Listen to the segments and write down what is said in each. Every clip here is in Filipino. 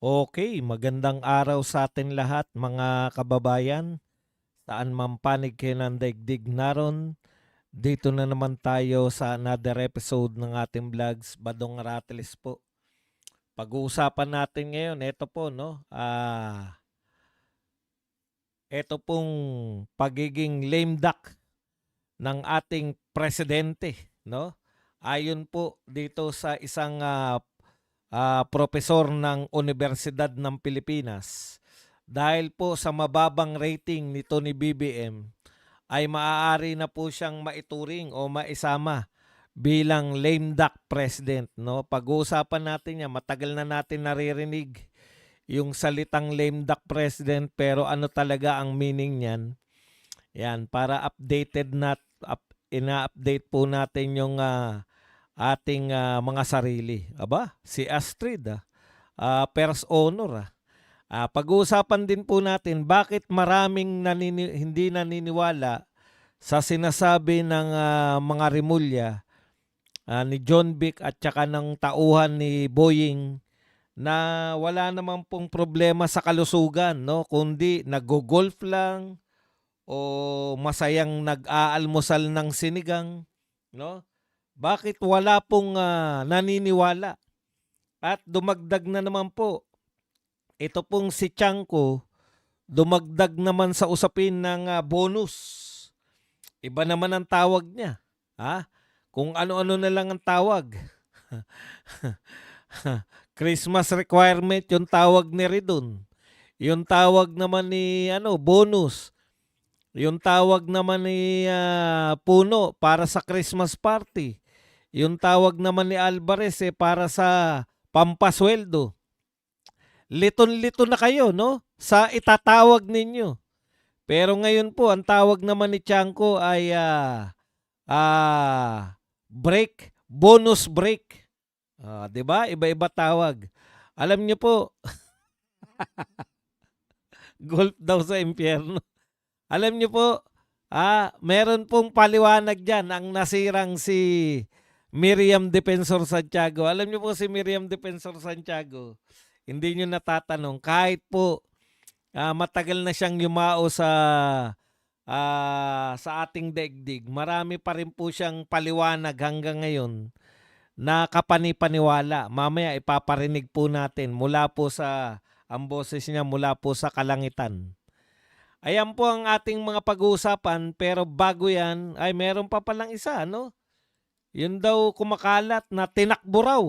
Okay, magandang araw sa atin lahat mga kababayan. Saan man panig kayo ng daigdig naron, dito na naman tayo sa another episode ng ating vlogs, Badong Ratelis po. Pag-uusapan natin ngayon, ito po, no? Ito pong pagiging lame duck ng ating presidente, no? Ayon po dito sa isang propesor ng Universidad ng Pilipinas, dahil po sa mababang rating nito ni BBM, ay maaari na po siyang maituring o maisama bilang lame duck president. No? Pag-uusapan natin yan, matagal na natin naririnig yung salitang lame duck president, pero ano talaga ang meaning niyan? Yan, para updated ina-update po natin yung ating mga sarili. Aba, si Astrid, Pers Honor. Pag-uusapan din po natin bakit maraming hindi naniniwala sa sinasabi ng mga Rimulya ni John Vic at saka ng tauhan ni Boying na wala naman pong problema sa kalusugan, no? Kundi nag-golf lang o masayang nag-aalmusal ng sinigang, no? Bakit wala pong naniniwala? At dumagdag na naman po, ito pong si Chanko, dumagdag naman sa usapin ng bonus. Iba naman ang tawag niya. Ha? Kung ano-ano na lang ang tawag. Christmas requirement yung tawag ni Ridon. Yung tawag naman ni bonus. Yung tawag naman ni Puno para sa Christmas party. Yung tawag naman ni Alvarez para sa pampasweldo. Liton-lito na kayo, no? Sa itatawag ninyo. Pero ngayon po, ang tawag naman ni Chanko ay break, bonus break. 'Di ba? Iba-iba tawag. Alam niyo po, golf daw sa impyerno. Alam niyo po, meron pong paliwanag diyan ang nasirang si Miriam Defensor Santiago. Alam niyo po si Miriam Defensor Santiago, hindi niyo natatanong kahit po matagal na siyang yumao sa ating daigdig. Marami pa rin po siyang paliwanag hanggang ngayon na kapanipaniwala. Mamaya ipaparinig po natin mula po sa ang boses niya mula po sa kalangitan. Ayan po ang ating mga pag-uusapan, pero bago yan, ay meron pa palang isa, no? Yun daw kumakalat na tinakbo raw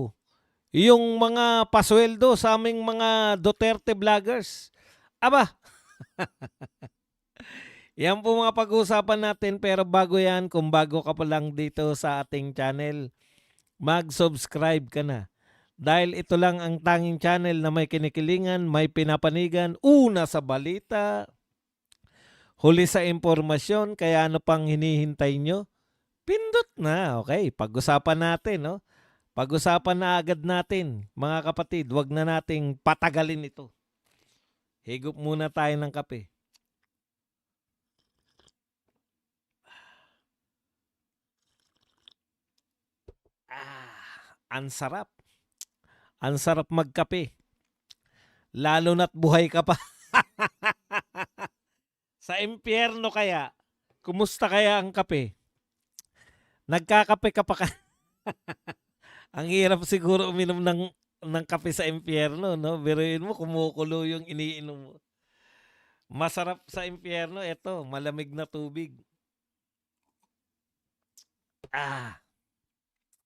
yung mga pasweldo sa aming mga Duterte vloggers. Aba, yan po mga pag-uusapan natin, pero bago yan, kung bago ka pa lang dito sa ating channel, mag-subscribe ka na. Dahil ito lang ang tanging channel na may kinikilingan, may pinapanigan, una sa balita, huli sa impormasyon, kaya ano pang hinihintay nyo? Pindot na, okay? Pag-usapan natin, no? Pag-usapan na agad natin, mga kapatid, wag na nating patagalin ito. Higop muna tayo ng kape. Ang sarap. Ang sarap magkape. Lalo na't buhay ka pa. Sa impyerno kaya, kumusta kaya ang kape? Nagkakape ka pa ka? Ang hirap siguro uminom ng kape sa impyerno, no? Biruin mo, kumukulo yung iniinom mo. Masarap sa impyerno, ito, malamig na tubig.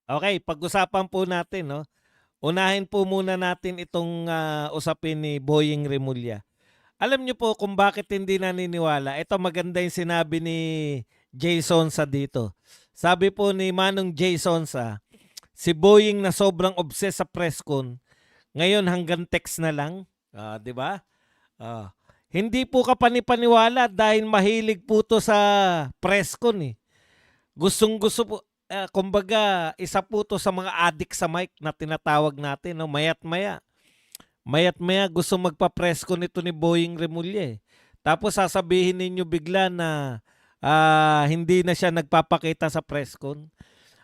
Okay, pag-usapan po natin, no? Unahin po muna natin itong usapin ni Boying Rimulya. Alam niyo po kung bakit hindi naniniwala. Ito maganda yung sinabi ni Jason sa dito. Sabi po ni Manong Jason si Boying na sobrang obsessed sa presscon, ngayon hanggang text na lang. 'Di ba? Hindi po kapanipaniwala dahil mahilig po to sa presscon eh. Gustong-gusto po, kumbaga, isa po to sa mga addict sa mic na tinatawag natin. No? Mayat-maya gusto magpa-presscon nito ni Boying Remulla. Tapos sasabihin ninyo bigla na hindi na siya nagpapakita sa presscon.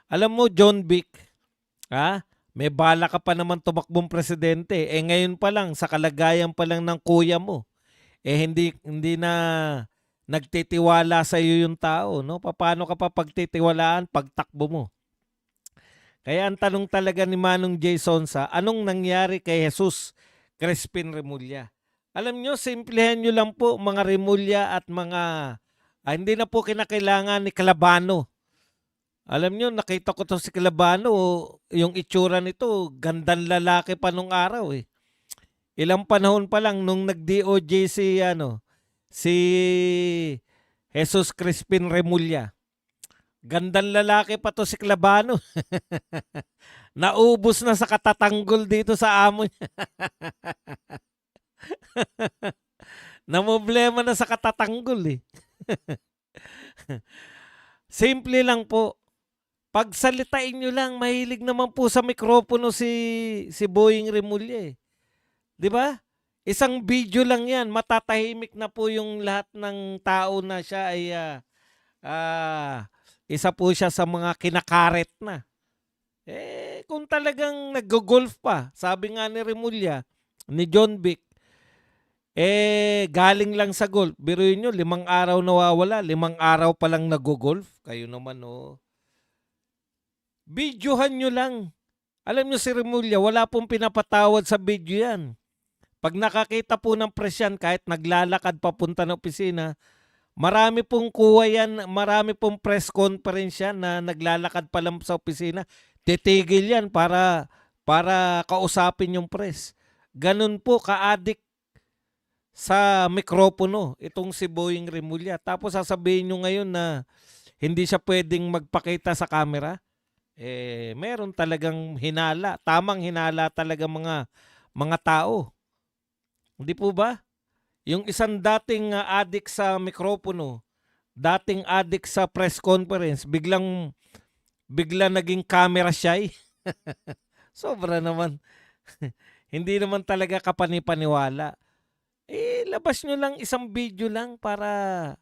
Alam mo, John Vic, May bala ka pa naman tumakbong presidente. Eh ngayon pa lang, sa kalagayan pa lang ng kuya mo, eh hindi na nagtitiwala sa iyo yung tao, no? Paano ka pa pagtitiwalaan pagtakbo mo? Kaya ang tanong talaga ni Manong Jason sa anong nangyari kay Jesus Crispin Remulla? Alam nyo, simplehan nyo lang po mga Remulla at mga hindi na po kinakailangan ni Calabano. Alam nyo, nakita ko to si Calabano, yung itsura nito, gandang lalaki pa nung araw eh. Ilang panahon pa lang nung nag-DOJ si Jesus Crispin Remulla. Gandang lalaki pa to si Calabano. Naubos na sa katatanggol dito sa amo niya. Namblema na sa katatanggol eh. Simple lang po. Pagsalitain nyo lang, mahilig naman po sa mikropono si Boying Remulla eh. 'Di ba? Isang video lang 'yan, matatahimik na po yung lahat ng tao na siya ay isa po siya sa mga kinakaret na. Eh kung talagang naggo-golf pa, sabi nga ni Remulla, ni John Vic, galing lang sa golf. Biruin nyo, 5 araw nawawala, 5 araw pa lang naggo-golf. Kayo naman oh. Videohan nyo lang. Alam nyo si Remulla, wala pong pinapatawad sa video yan. Pag nakakita po ng press yan, kahit naglalakad papunta ng opisina, marami pong kuha yan, marami pong press conference yan na naglalakad pa lang sa opisina. Titigil yan para kausapin yung press. Ganun po ka-addict sa mikropono itong si Boying Remulla. Tapos sasabihin nyo ngayon na hindi siya pwedeng magpakita sa camera. Meron talagang hinala, tamang hinala talaga mga tao. Hindi po ba? Yung isang dating addict sa mikropono, dating addict sa press conference, bigla naging camera shy. Sobra naman. Hindi naman talaga kapanipaniwala. Labas nyo lang isang video lang para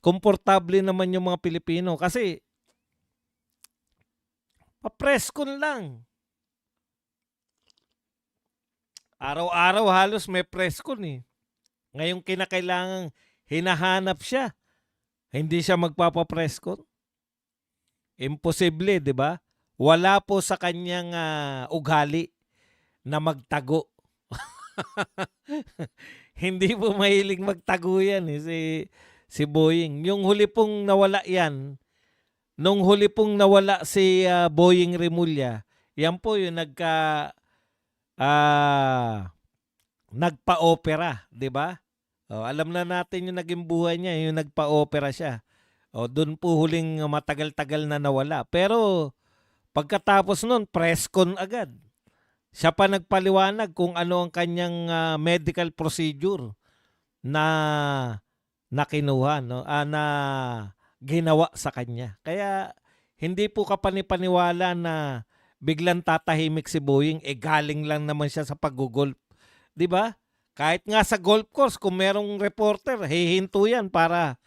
komportable naman yung mga Pilipino. Kasi pa-press con lang. Araw-araw halos may press con eh. Ngayong kinakailangang hinahanap siya, hindi siya magpapa-press con. Imposible, di ba? Wala po sa kanyang ugali na magtago. Hindi po mahilig magtago yan si Boying. Yung huli pong nawala yan, nung huli pong nawala si Boying Remulla, yan po yung nagpa-opera, di ba? Alam na natin yung naging buhay niya, yung nagpa-opera siya. Doon po huling matagal-tagal na nawala. Pero pagkatapos nun, press con agad. Siya pa nagpaliwanag kung ano ang kanyang medical procedure na kinuha, no? Na ginawa sa kanya. Kaya hindi po kapanipaniwala na biglang tatahimik si Boying, galing lang naman siya sa pag-golf. 'Di ba? Kahit nga sa golf course, kung merong reporter, hihinto yan para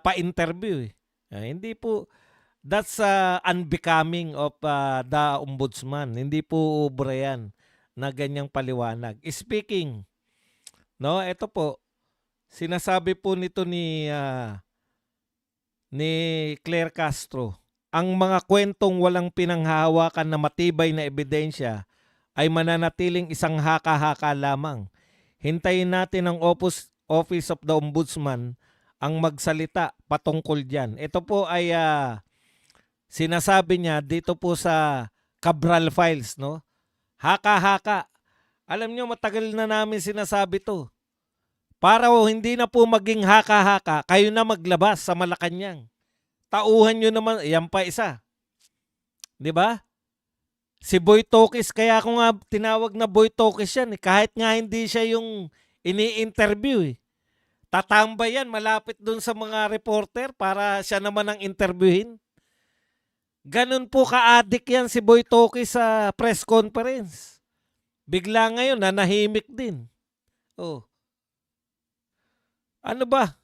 pa-interview hindi po, that's unbecoming of the ombudsman. Hindi po ubra yan na ganyang paliwanag. Speaking, no, ito po, sinasabi po nito ni Claire Castro, ang mga kwentong walang pinanghahawakan na matibay na ebidensya ay mananatiling isang haka-haka lamang. Hintayin natin ang Office of the Ombudsman ang magsalita patungkol dyan. Ito po ay sinasabi niya dito po sa Cabral Files, no? Haka-haka. Alam nyo, matagal na namin sinasabi to. Para hindi na po maging haka-haka, kayo na maglabas sa Malacanang. Tauhan nyo naman, yan pa isa. 'Di ba? Si Boy Tokis, kaya ako nga tinawag na Boy Tokis yan. Kahit nga hindi siya yung ini-interview. Tatambay yan, malapit dun sa mga reporter para siya naman ang interviewin. Ganun po ka-addict yan si Boy Tokis sa press conference. Bigla ngayon, nanahimik din. Ano ba?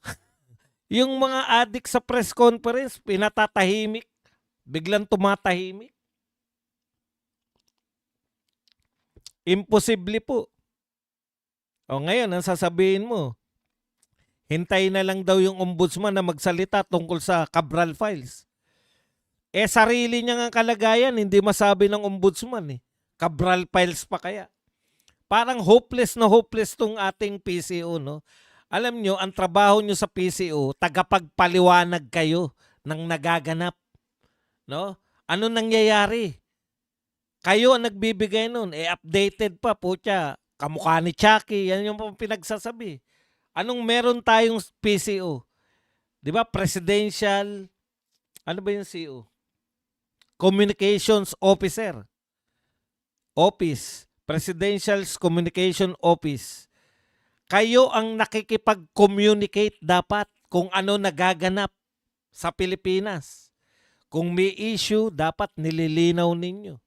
Yung mga addict sa press conference, pinatatahimik. Biglang tumatahimik. Imposible po. O ngayon, ang sasabihin mo, hintayin na lang daw yung ombudsman na magsalita tungkol sa Cabral Files. Sarili niya nga kalagayan, hindi masabi ng ombudsman eh. Cabral Files pa kaya. Parang hopeless na hopeless tong ating PCO, no? Alam nyo, ang trabaho nyo sa PCO, tagapagpaliwanag kayo ng nagaganap, no? Ano nangyayari? Kayo ang nagbibigay nun, updated pa po siya. Kamukha ni Chucky, yan yung pinagsasabi. Anong meron tayong PCO? 'Di ba? Presidential, ano ba yung CO? Communications Officer. Office. Presidential Communication Office. Kayo ang nakikipag-communicate dapat kung ano nagaganap sa Pilipinas. Kung may issue, dapat nililinaw ninyo.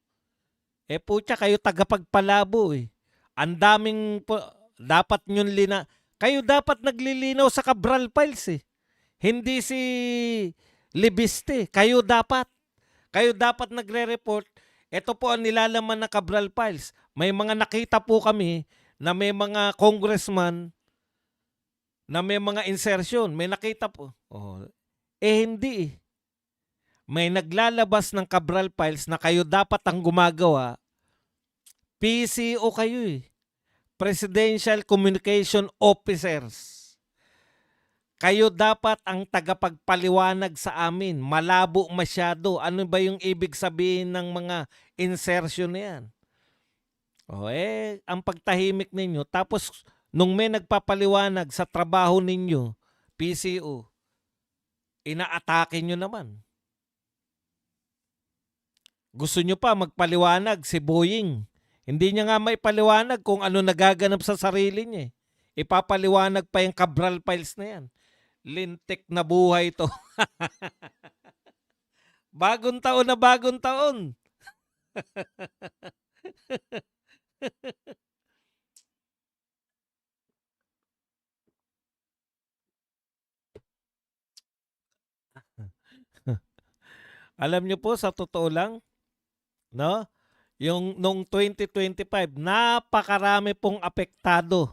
Putya, kayo tagapagpalabo eh. Ang daming dapat nyong kayo dapat naglilinaw sa Cabral Files eh. Hindi si Libiste. Kayo dapat nagre-report. Ito po ang nilalaman ng Cabral Files. May mga nakita po kami na may mga congressman na may mga insertion. May nakita po. Hindi eh. May naglalabas ng Cabral Files na kayo dapat ang gumagawa. PCO kayo eh. Presidential Communication Officers. Kayo dapat ang tagapagpaliwanag sa amin. Malabo masyado. Ano ba yung ibig sabihin ng mga insertion na yan? Ang pagtahimik ninyo. Tapos, nung may nagpapaliwanag sa trabaho ninyo, PCO, inaatake nyo naman. Gusto nyo pa magpaliwanag si Boying. Hindi niya nga may paliwanag kung ano nagaganap sa sarili niya. Ipapaliwanag pa yung Cabral Files na yan. Lintik na buhay to. Bagong taon na bagong taon. Alam niyo po, sa totoo lang, no? Yung nung 2025, napakarami pong apektado.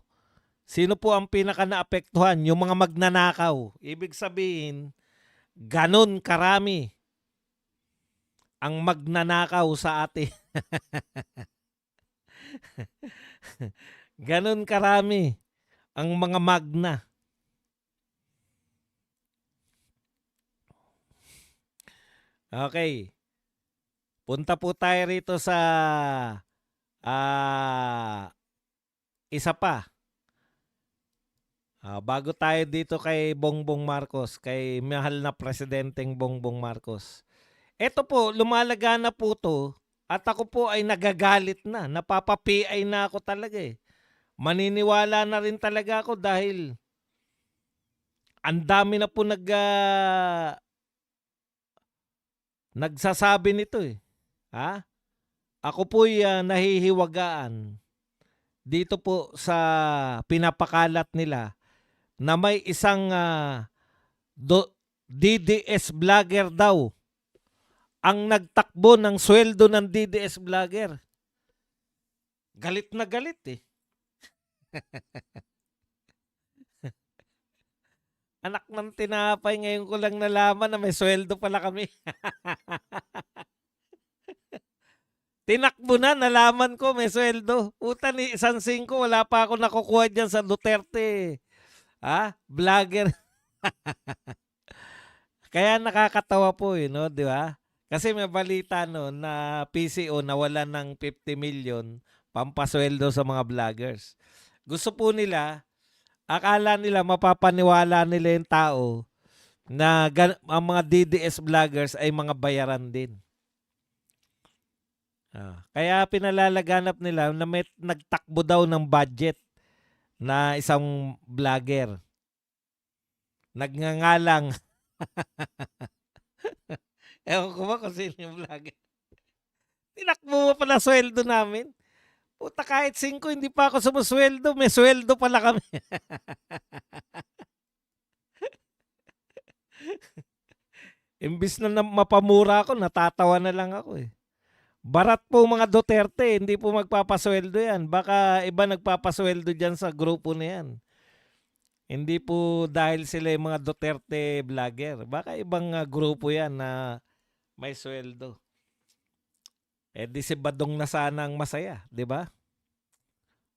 Sino po ang pinaka naapektuhan? Yung mga magnanakaw. Ibig sabihin, ganon karami ang magnanakaw sa atin. Ganon karami ang mga magna. Okay. Punta po tayo rito sa isa pa. Bago tayo dito kay Bongbong Marcos, kay mahal na presidenteng Bongbong Marcos. Ito po, lumalaga na po to at ako po ay nagagalit na. Napapa-PI na ako talaga eh. Maniniwala na rin talaga ako dahil ang dami na po nagsasabi nito eh. Ako po'y nahihiwagaan dito po sa pinapakalat nila na may isang DDS vlogger daw ang nagtakbo ng sweldo ng DDS vlogger. Galit na galit eh. Anak ng tinapay, ngayon ko lang nalaman na may sweldo pala kami. Tinakbo na, nalaman ko may sweldo. Puta ni Sansingko, wala pa ako nakukuha dyan sa Duterte. Vlogger. Kaya nakakatawa po no, di ba? Kasi may balita no na PCO nawalan ng 50 million pampasweldo sa mga vloggers. Gusto po nila, akala nila mapapaniwala nila yung tao na ang mga DDS vloggers ay mga bayaran din. Kaya pinalalaganap nila na may nagtakbo daw ng budget na isang vlogger. Nagngangalang. Ewan ko ba kung sino yung vlogger. Tinakbo mo pala sweldo namin. Puta, kahit 5 hindi pa ako sumusweldo. May sweldo pala kami. Imbis na mapamura ako, natatawa na lang ako eh. Barat po mga Duterte, hindi po magpapasweldo yan. Baka iba nagpapasweldo dyan sa grupo na yan. Hindi po dahil sila yung mga Duterte vlogger. Baka ibang grupo yan na may sweldo. Eh di si Badong na sana ang masaya, di ba?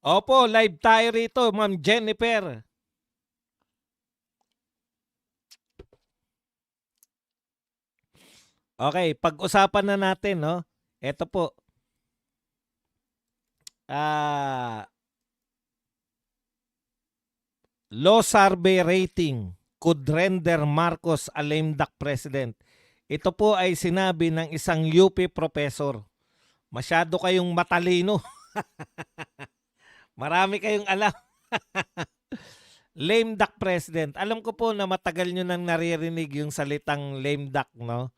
Opo, live tayo rito, Ma'am Jennifer. Okay, pag-usapan na natin, no? Ito po. Low survey rating could render Marcos a lame duck president. Ito po ay sinabi ng isang UP professor. Masyado kayong matalino. Marami kayong alam. Lame duck president. Alam ko po na matagal nyo nang naririnig yung salitang lame duck, no?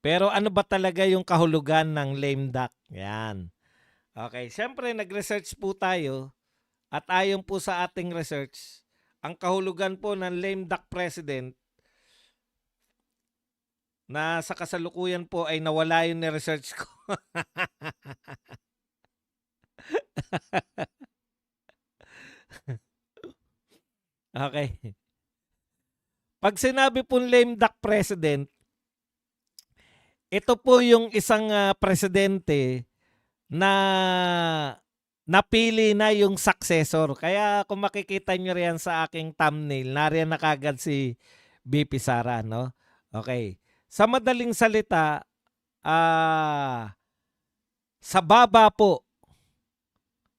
Pero ano ba talaga yung kahulugan ng lame duck? Yan. Okay, siyempre nag-research po tayo at ayon po sa ating research, ang kahulugan po ng lame duck president na sa kasalukuyan po ay nawala yung ni-research ko. Okay. Pag sinabi pong lame duck president, ito po yung isang presidente na napili na yung successor. Kaya kung makikita nyo riyan sa aking thumbnail, nariyan na kagad si BP Sara, no? Okay. Sa madaling salita, sa baba po,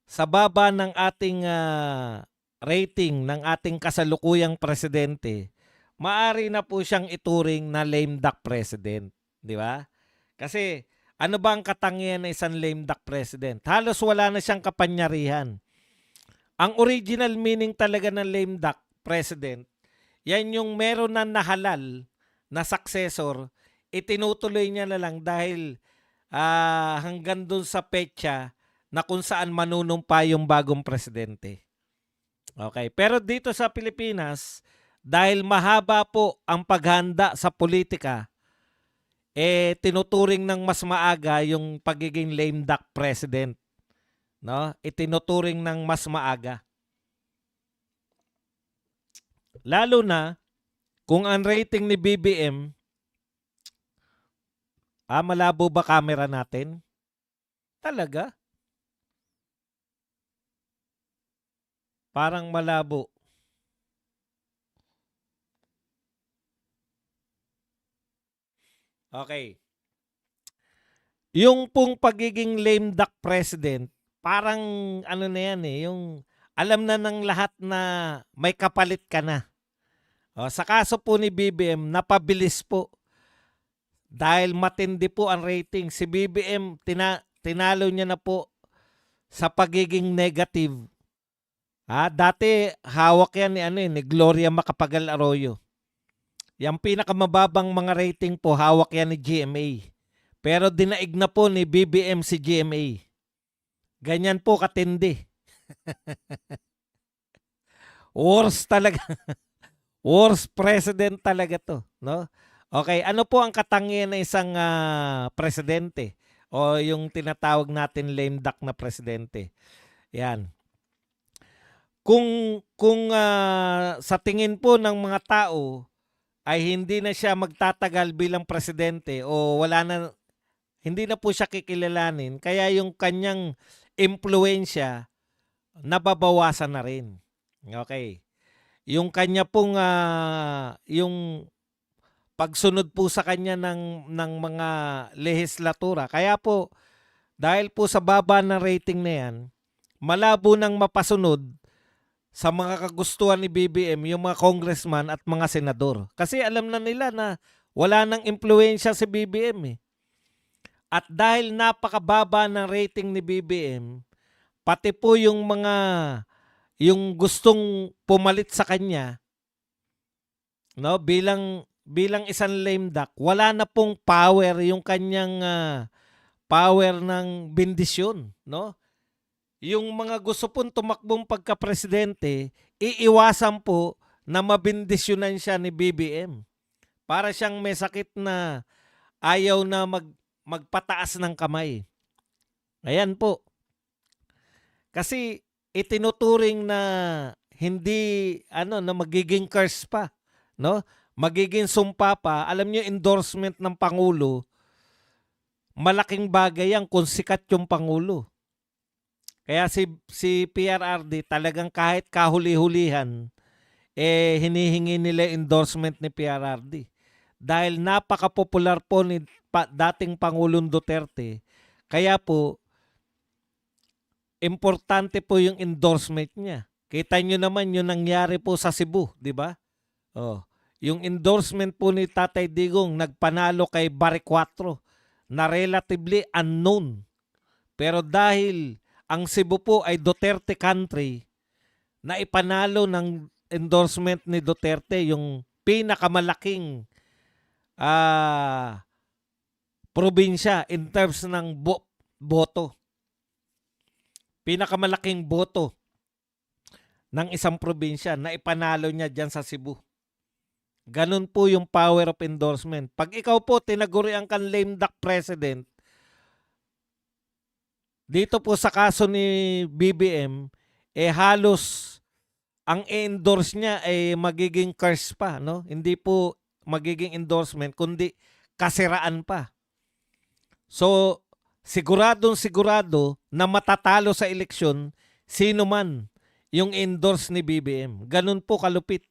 sa baba ng ating rating ng ating kasalukuyang presidente, maari na po siyang ituring na lame duck president. Di ba? Kasi ano ba ang katangian ng isang lame duck president? Halos wala na siyang kapangyarihan. Ang original meaning talaga ng lame duck president, yan yung meron na nahalal na successor, itinutuloy niya na lang dahil hanggang dun sa petsa na kung saan manunumpa yung bagong presidente. Okay. Pero dito sa Pilipinas, dahil mahaba po ang paghanda sa politika, tinuturing ng mas maaga yung pagiging lame duck president. No? Itinuturing ng mas maaga. Lalo na kung ang rating ni BBM, malabo ba camera natin? Talaga? Parang malabo. Okay. Yung pong pagiging lame duck president, parang ano na yan yung alam na ng lahat na may kapalit ka na. Sa kaso po ni BBM, napabilis po. Dahil matindi po ang rating. Si BBM, tinalo niya na po sa pagiging negative. Dati, hawak yan ni Gloria Macapagal Arroyo. Yung pinakamababang mga rating po, hawak yan ni GMA. Pero dinaig na po ni BBM si GMA. Ganyan po katindi. Worst talaga. Worst president talaga to, no? Okay, ano po ang katangian ng isang presidente o yung tinatawag natin lame duck na presidente? Yan. Kung sa tingin po ng mga tao ay hindi na siya magtatagal bilang presidente o hindi na po siya kikilalanin, kaya yung kanyang impluensya nababawasan na rin. Okay. Yung kanya pong yung pagsunod po sa kanya ng mga lehislatura. Kaya po dahil po sa baba ng rating na yan, malabo nang mapasunod sa mga kagustuhan ni BBM yung mga congressman at mga senador. Kasi alam na nila na wala nang impluensya si BBM eh. At dahil napakababa ng rating ni BBM, pati po yung gustong pumalit sa kanya, no, bilang isang lame duck, wala na pong power yung kanyang power ng bendisyon, no? Yung mga gusto pong tumakbong pagka-presidente, iiwasan po na mabindisyonan siya ni BBM. Para siyang may sakit na ayaw na magpataas ng kamay. Ayan po. Kasi itinuturing na hindi na magiging curse pa, no? Magiging sumpa pa. Alam niyo, endorsement ng pangulo, malaking bagay yan kung sikat yung pangulo. Kaya si PRRD talagang kahit kahuli-hulihan, hinihingi nila endorsement ni PRRD. Dahil napaka-popular po ni dating Pangulong Duterte. Kaya po, importante po yung endorsement niya. Kita nyo naman yung nangyari po sa Cebu, di ba? Oh, yung endorsement po ni Tatay Digong nagpanalo kay Barry Cuatro na relatively unknown. Pero dahil ang Cebu po ay Duterte country, na ipanalo ng endorsement ni Duterte yung pinakamalaking probinsya in terms ng boto. Pinakamalaking boto ng isang probinsya na ipanalo niya dyan sa Cebu. Ganun po yung power of endorsement. Pag ikaw po tinagurian kang lame duck president, dito po sa kaso ni BBM, halos ang endorse niya ay magiging curse pa, no? Hindi po magiging endorsement, kundi kasiraan pa. So, sigurado na matatalo sa eleksyon sino man yung endorse ni BBM. Ganun po kalupit.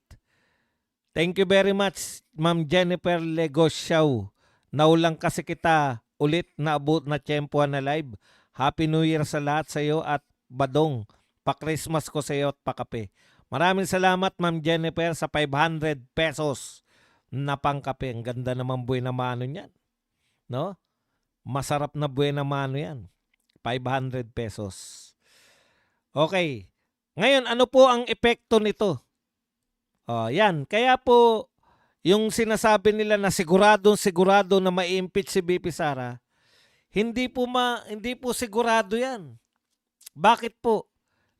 Thank you very much, Ma'am Jennifer Legosyaw. Naulang kasi kita ulit na abot na tiyempohan na live. Happy New Year sa lahat sa iyo at Badong. Pa-Christmas ko sa iyo at pakape. Maraming salamat, Ma'am Jennifer, sa 500 pesos na pangkape. Ang ganda naman buhay na mano niyan. No? Masarap na buhay na mano yan. 500 pesos. Okay. Ngayon, ano po ang epekto nito? Yan. Kaya po, yung sinasabi nila na sigurado na ma-impeach si BP Sara, hindi po sigurado yan. Bakit po?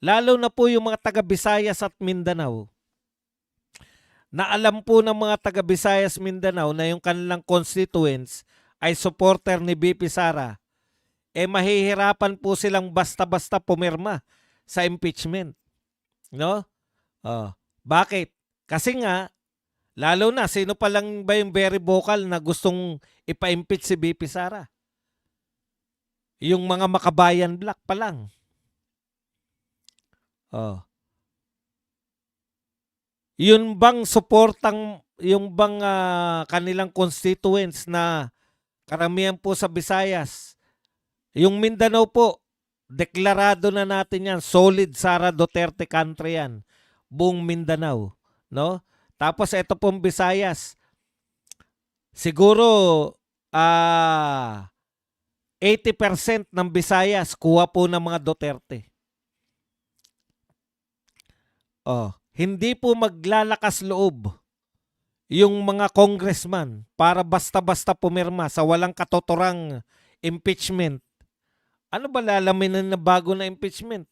Lalo na po yung mga taga Visayas at Mindanao. Na alam po ng mga taga Visayas Mindanao na yung kanilang constituents ay supporter ni BP Sara, mahihirapan po silang basta-basta pumirma sa impeachment. No? Bakit? Kasi nga, lalo na, sino pa lang ba yung very vocal na gustong ipa-impeach si BP Sara? Yung mga makabayan black pa lang. Yun bang yung bang kanilang constituents na karamihan po sa Visayas, yung Mindanao po, deklarado na natin yan, solid Sara Duterte country yan, buong Mindanao, no? Tapos ito pong Visayas, siguro 80% ng Visayas kuha po ng mga Duterte. Hindi po maglalakas loob yung mga congressman para basta-basta pumirma sa walang katotorang impeachment. Ano ba lalamin na bago na impeachment?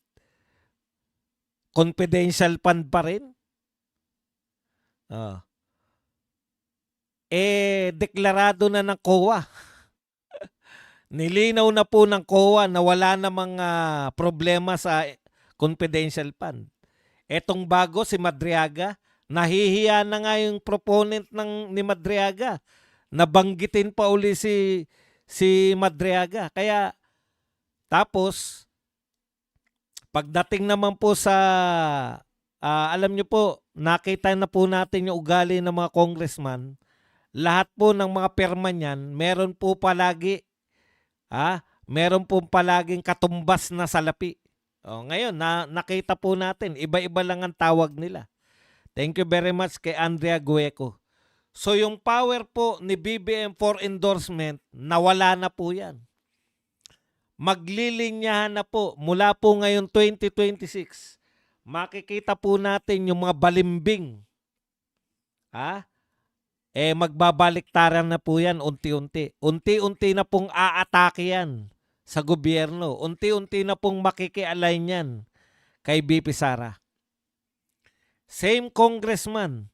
Confidential fund pa rin? Deklarado na ng COA. Nilinaw na po ng COA na wala namang problema sa confidential fund. Etong bago, si Madriaga, nahihiya na nga yung proponent ni Madriaga. Nabanggitin pa uli si Madriaga. Kaya, tapos, pagdating naman po sa, alam nyo po, nakita na po natin yung ugali ng mga congressman. Lahat po ng mga perma niyan, meron po palaging katumbas na salapi. Ngayon, nakita po natin, iba-iba lang ang tawag nila. Thank you very much kay Andrea Gueco. So yung power po ni BBM for endorsement, nawala na po yan. Maglilinyahan na po mula po ngayon 2026. Makikita po natin yung mga balimbing. Magbabaliktaran na po yan unti-unti. Unti-unti na pong aatake yan sa gobyerno. Unti-unti na pong makikialign yan kay BP Sara. Same congressman,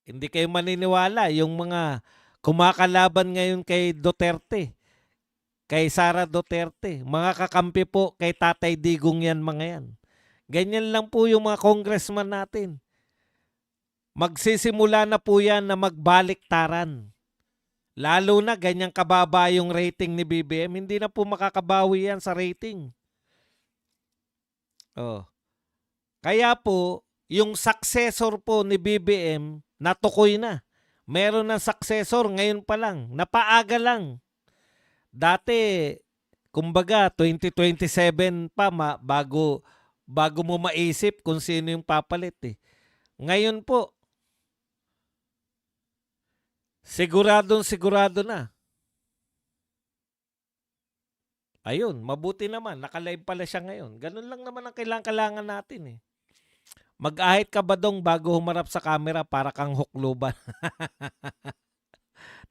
Hindi kayo maniniwala yung mga kumakalaban ngayon kay Duterte, kay Sara Duterte, mga kakampi po kay Tatay Digong yan mga yan. Ganyan lang po yung mga congressman natin. Magsisimula na po yan na magbaliktaran. Lalo na ganyang kababa yung rating ni BBM, hindi na po makakabawi yan sa rating. Oh. Kaya po, yung successor po ni BBM, natukoy na. Meron na successor ngayon pa lang, napaaga lang. Dati, kumbaga 2027 pa bago mo maisip kung sino yung papalit eh. Ngayon po, sigurado na. Ayun, mabuti naman, naka-live pala siya ngayon. Ganun lang naman ang kailangan natin eh. Mag-ahit ka ba dong bago humarap sa camera para kang hukluban?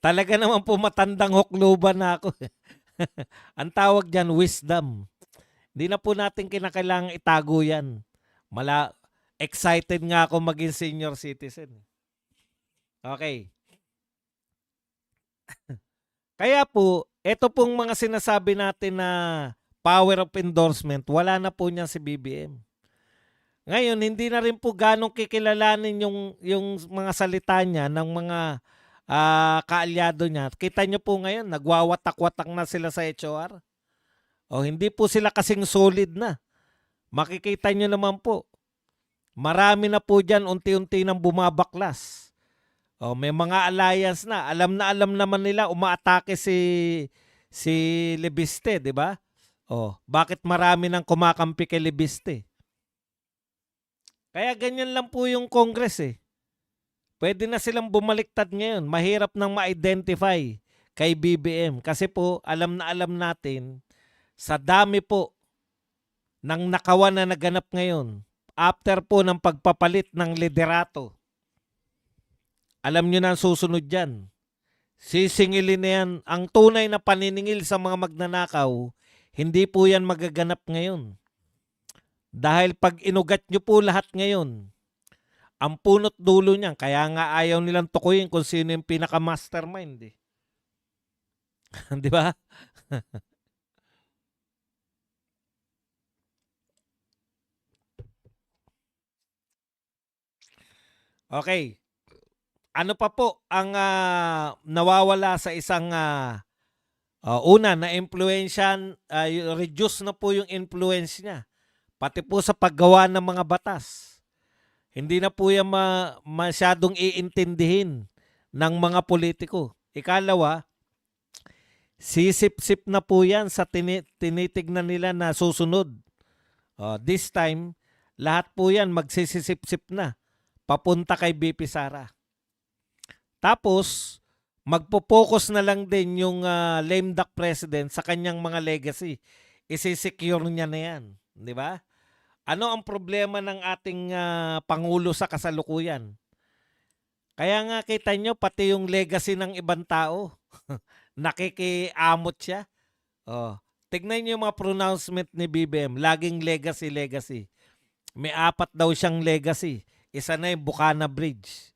Talaga naman po matandang hukluban na ako. Ang tawag dyan, wisdom. Hindi na po natin kinakailangang itago yan. Excited nga ako maging senior citizen. Okay. Kaya po, ito pong mga sinasabi natin na power of endorsement, wala na po niyan si BBM. Ngayon, hindi na rin po ganong kikilalanin yung mga salita niya ng mga kaalyado niya. Kita niyo po ngayon, nagwawatak-watak na sila sa HOR. O hindi po sila kasing solid na. Makikita niyo naman po. Marami na po dyan unti-unti nang bumabaklas. O may mga alliance na. Alam naman nila umaatake si Lebiste, di ba? O bakit marami nang kumakampi kay Lebiste? Kaya ganyan lang po yung Congress eh. Pwede na silang bumaliktad ngayon. Mahirap nang ma-identify kay BBM. Kasi po, alam natin, sa dami po ng nakawan na naganap ngayon, after po ng pagpapalit ng liderato, alam nyo na ang susunod dyan. Sisingilin na yan. Ang tunay na paniningil sa mga magnanakaw, hindi po yan magaganap ngayon. Dahil pag inugat nyo po lahat ngayon, ang punot dulo niyan, kaya nga ayaw nilang tukuyin kung sino yung pinaka-mastermind eh. Di ba? Okay. Ano pa po ang nawawala sa isang una na impluensyan, reduce na po yung influence niya. Pati po sa paggawa ng mga batas. Hindi na po yan masyadong iintindihin ng mga politiko. Ikalawa, sisip-sip na po yan sa tinitignan nila na susunod. This time, lahat po yan magsisisip-sip na papunta kay BP Sara. Tapos, magpo-focus na lang din yung lame duck president sa kanyang mga legacy. Isisecure niya na yan. Di ba? Ano ang problema ng ating Pangulo sa kasalukuyan? Kaya nga kita nyo, pati yung legacy ng ibang tao, nakikiamot siya. Tignan nyo yung mga pronouncement ni BBM, laging legacy. May 4 daw siyang legacy. Isa na yung Bukana Bridge.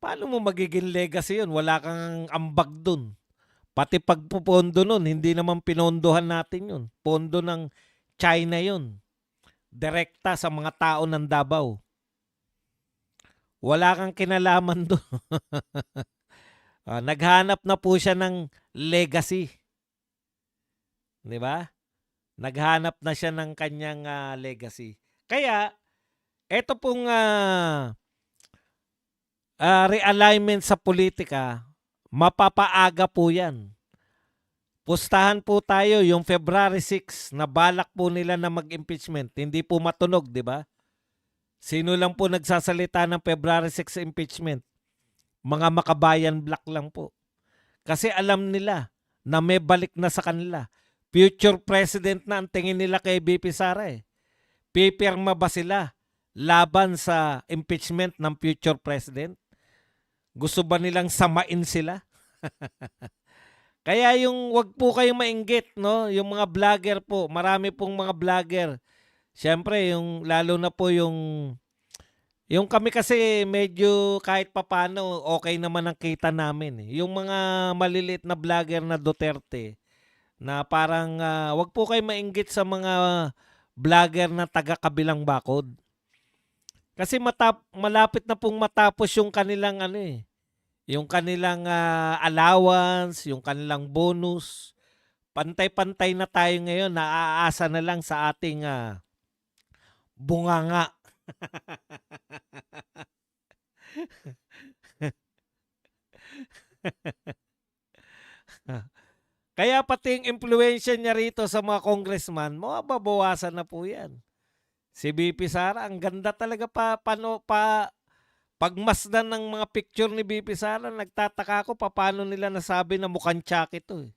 Paano mo magiging legacy yun? Wala kang ambag dun. Pati pagpupondo nun, hindi naman pinondohan natin yun. Pondo ng China yun. Direkta sa mga tao ng Davao. Wala kang kinalaman doon. Naghanap na po siya ng legacy. Di ba? Naghanap na siya ng kanyang legacy. Kaya, ito pong realignment sa politika, mapapaaga po yan. Pustahan po tayo yung February 6 na balak po nila na mag-impeachment. Hindi po matunog, di ba? Sino lang po nagsasalita ng February 6 impeachment? Mga makabayan black lang po. Kasi alam nila na may balik na sa kanila. Future president na ang tingin nila kay BP Sara eh. Pipirma ba sila laban sa impeachment ng future president? Gusto ba nilang samain sila? Kaya yung wag po kayong mainggit, no? Yung mga vlogger po, marami pong mga vlogger. Siyempre, lalo na po yung Yung kami kasi medyo kahit papaano okay naman ang kita namin, eh. Yung mga maliliit na vlogger na Duterte na parang, wag po kayo mainggit sa mga vlogger na taga kabilang bakod. Kasi malapit na pong matapos yung kanilang ano, eh, yung kanilang, allowance, yung kanilang bonus. Pantay-pantay na tayo ngayon, naaasa na lang sa ating, bunganga. Kaya pati yung impluwensya niya rito sa mga congressman, mababawasan na po 'yan. Si VP Sara, ang ganda talaga pagmasdan ng mga picture ni VP Sara, nagtataka ako paano nila nasabi na mukhang Chucky 'to, eh.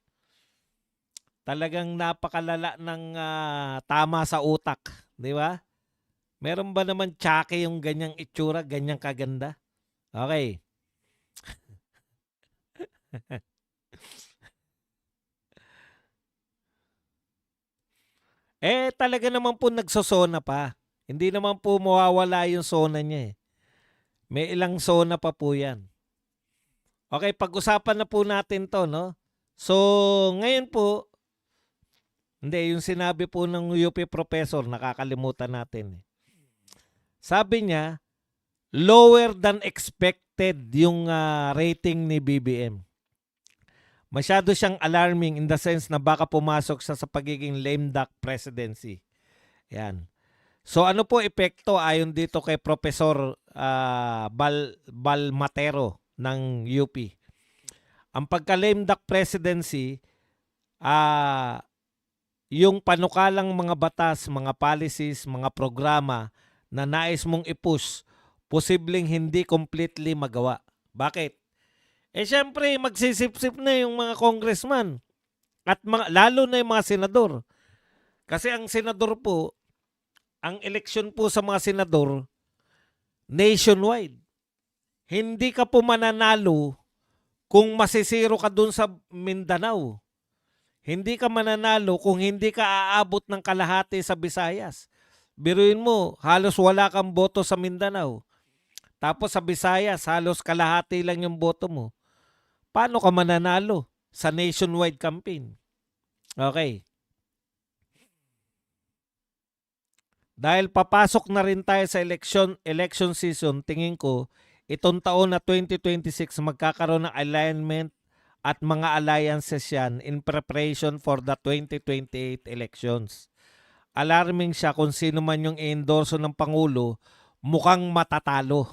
Talagang napakalala ng, tama sa utak, 'di ba? Meron ba naman Chucky yung ganyang itsura, ganyang kaganda? Okay. Talaga naman po nagsosona pa. Hindi naman po mawawala yung sona niya, eh. May ilang sona pa po 'yan. Okay, pag-usapan na po natin 'to, 'no? So, ngayon po, hindi, yung sinabi po ng UP professor, nakakalimutan natin, eh. Sabi niya, lower than expected yung, rating ni BBM. Masyado siyang alarming in the sense na baka pumasok sa pagiging lame duck presidency. Yan. So ano po epekto ayon dito kay Professor Balmatero ng UP? Ang pagka-lame duck presidency, yung panukalang mga batas, mga policies, mga programa na nais mong i-push, posibleng hindi completely magawa. Bakit? Siyempre, magsisip-sip na yung mga congressman at lalo na yung mga senador. Kasi ang senador po, ang eleksyon po sa mga senador, nationwide. Hindi ka po mananalo kung masisiro ka dun sa Mindanao. Hindi ka mananalo kung hindi ka aabot ng kalahati sa Visayas. Biruin mo, halos wala kang boto sa Mindanao. Tapos sa Visayas, halos kalahati lang yung boto mo. Paano ka mananalo sa nationwide campaign? Okay. Dahil papasok na rin tayo sa election season, tingin ko, itong taon na 2026 magkakaroon ng alignment at mga alliances yan in preparation for the 2028 elections. Alarming siya kung sino man yung i-endorso ng Pangulo, mukhang matatalo.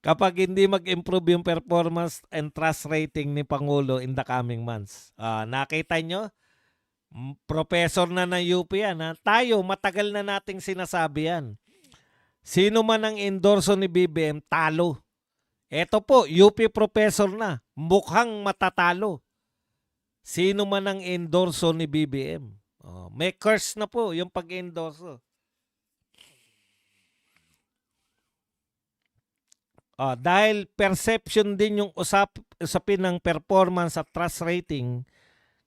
Kapag hindi mag-improve yung performance and trust rating ni Pangulo in the coming months. Nakita nyo? Professor na ng UP yan. Ha? Tayo, matagal na nating sinasabi yan. Sino man ang endorso ni BBM, talo. Eto po, UP professor na. Mukhang matatalo. Sino man ang endorso ni BBM. May curse na po yung pag-endorso. Dahil perception din yung usapin ng performance at trust rating,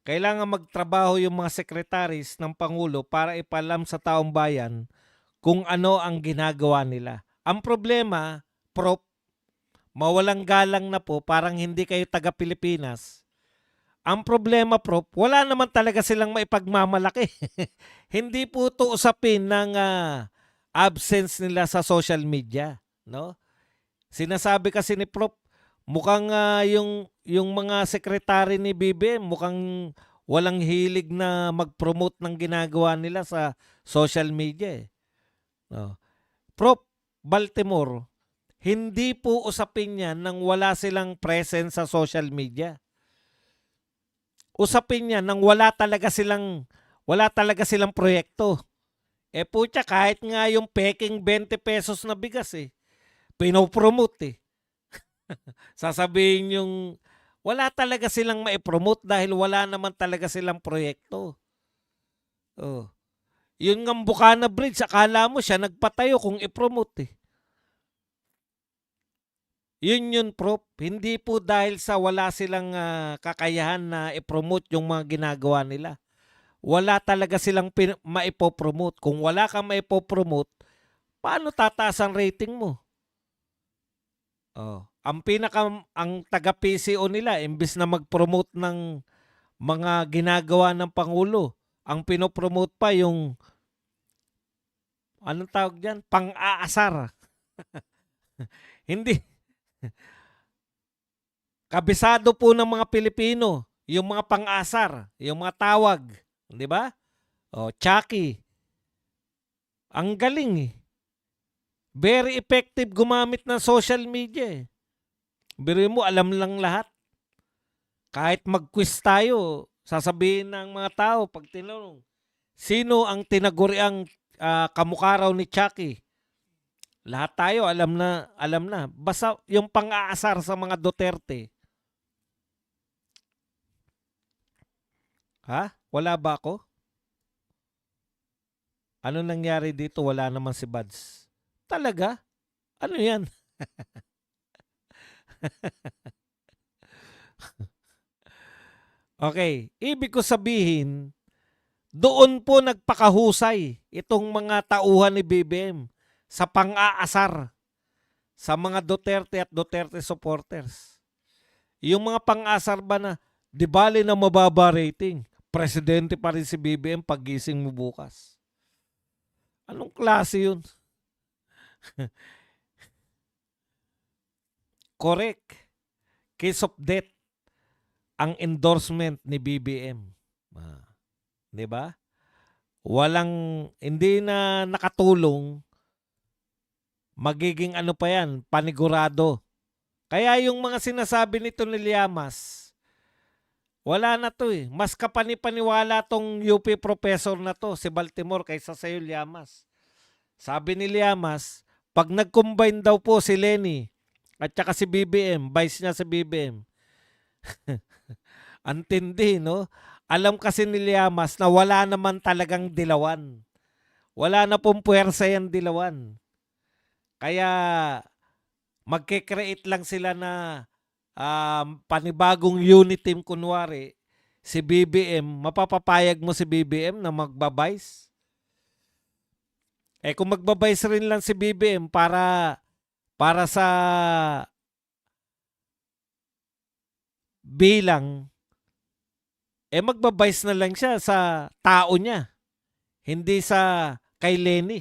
kailangan magtrabaho yung mga sekretaris ng Pangulo para ipalam sa taong bayan kung ano ang ginagawa nila. Ang problema, Prof, mawalang galang na po, parang hindi kayo taga-Pilipinas. Ang problema, Prof, wala naman talaga silang maipagmamalaki. Hindi po ito usapin ng absence nila sa social media, no? Sinasabi kasi ni Prof, mukhang yung mga sekretary ni BBM mukhang walang hilig na mag-promote ng ginagawa nila sa social media, eh. No. Prof, Baltimore, hindi po usapin yan nang wala silang presence sa social media. Usapin niya nang wala talaga silang proyekto. Putya, kahit nga yung peking 20 pesos na bigas, pinopromote, eh. Sasabihin yung wala talaga silang maipromote dahil wala naman talaga silang proyekto. Yun ng Bukana Bridge, akala mo siya nagpatayo kung i-promote, eh. Yun, Prof. Hindi po dahil sa wala silang kakayahan na i-promote yung mga ginagawa nila. wala talaga silang maipopromote. Kung wala kang maipopromote, paano tataas ang rating mo? Oh. Ang taga PCO nila, imbis na mag-promote ng mga ginagawa ng Pangulo, ang pinopromote pa yung, anong tawag dyan? Pang-aasar. Hindi. Kabisado po ng mga Pilipino, yung mga pang-asar, yung mga tawag. Di ba? O, Chucky. Ang galing eh. Very effective gumamit ng social media eh. Biruin mo, alam lang lahat. Kahit mag-quiz tayo, sasabihin ng mga tao pag tinanong, sino ang tinaguriang kamukha raw ni Chucky? Lahat tayo alam na, alam na. Basta yung pang-aasar sa mga Duterte. Ha? Wala ba ako? Ano nangyari dito? Wala naman si Buds. Talaga? Ano yan? Okay. Ibig ko sabihin, doon po nagpakahusay itong mga tauhan ni BBM sa pang-aasar sa mga Duterte at Duterte supporters. Yung mga pang-aasar ba na, di bali na mababa rating, presidente pa rin si BBM paggising mo bukas. Anong klase yun? Correct. Case of death ang endorsement ni BBM. Di ba? Hindi na nakatulong, magiging ano pa yan, panigurado. Kaya yung mga sinasabi nito ni Llamas, wala na to eh. Mas kapanipaniwala tong UP professor na to, si Baltimore, kaysa sa'yo, Llamas. Sabi ni Llamas, pag nag-combine daw po si Lenny at saka si BBM, vice niya si BBM, antindi, no? Alam kasi ni Llamas na wala naman talagang dilawan. Wala na pong puwersa yan dilawan. Kaya magke-create lang sila na panibagong unit team kunwari. Si BBM, mapapapayag mo si BBM na magbabayse? Kung magbabayse rin lang si BBM para sa bilang, magbabayse na lang siya sa tao niya, hindi sa kay Lenny.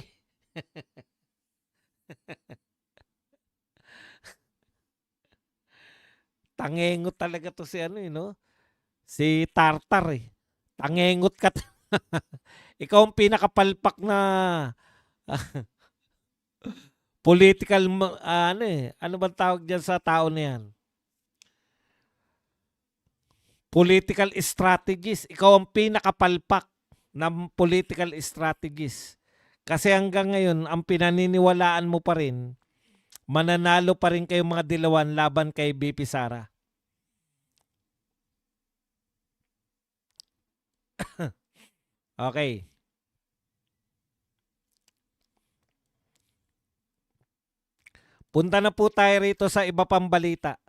Tangengot talaga to si ano eh, no? Si Tartar eh. Tangengot ka. Ikaw ang pinakapalpak na political, ano eh. Ano bang tawag dyan sa tao na yan? Political strategist. Ikaw ang pinakapalpak ng political strategist. Kasi hanggang ngayon, ang pinaniniwalaan mo pa rin, mananalo pa rin kayong mga dilawan laban kay BP Sara. Okay. Punta na po tayo rito sa iba pang balita.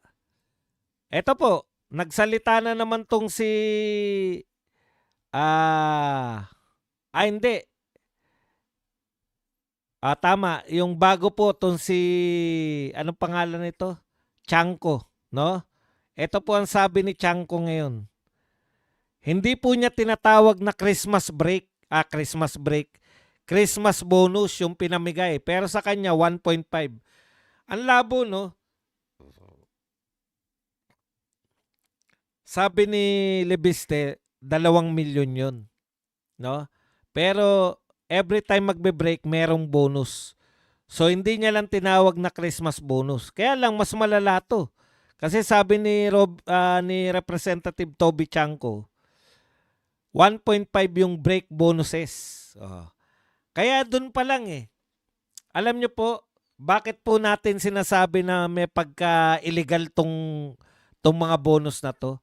Ito po, nagsalita na naman tong si hindi. Tama, yung bago po tong si anong pangalan nito? Chanko, no? Ito po ang sabi ni Chanko ngayon. Hindi po niya tinatawag na Christmas break. Christmas break. Christmas bonus yung pinamigay. Pero sa kanya, 1.5. Ang labo, no? Sabi ni Lebiste, 2 milyon yun. No? Pero every time magbe-break, merong bonus. So, hindi niya lang tinawag na Christmas bonus. Kaya lang, mas malala to. Kasi sabi ni Representative Toby Chanko, 1.5 yung break bonuses. Kaya dun pa lang eh. Alam nyo po, bakit po natin sinasabi na may pagka-illegal tong mga bonus na to?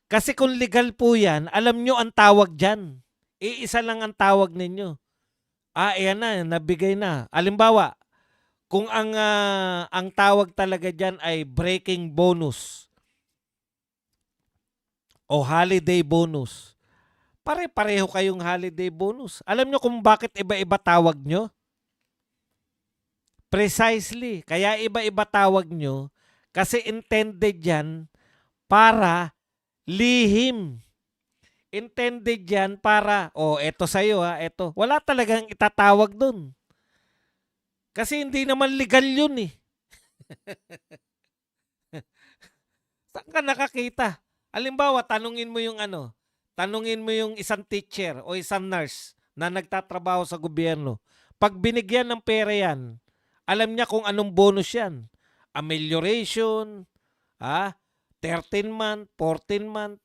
Kasi kung legal po yan, alam nyo ang tawag dyan. Iisa lang ang tawag ninyo. Ayan na, nabigay na. Alimbawa, kung ang tawag talaga dyan ay breaking bonus o holiday bonus, Pare-pareho kayong holiday bonus. Alam nyo kung bakit iba-iba tawag nyo? Precisely. Kaya iba-iba tawag nyo kasi intended yan para lihim. Intended yan para, eto sa'yo ha, eto. Wala talagang itatawag dun. Kasi hindi naman legal yun eh. Saan ka nakakita? Halimbawa, tanungin mo yung isang teacher o isang nurse na nagtatrabaho sa gobyerno. Pag binigyan ng pera yan, alam niya kung anong bonus yan. Amelioration, 13 month, 14 month.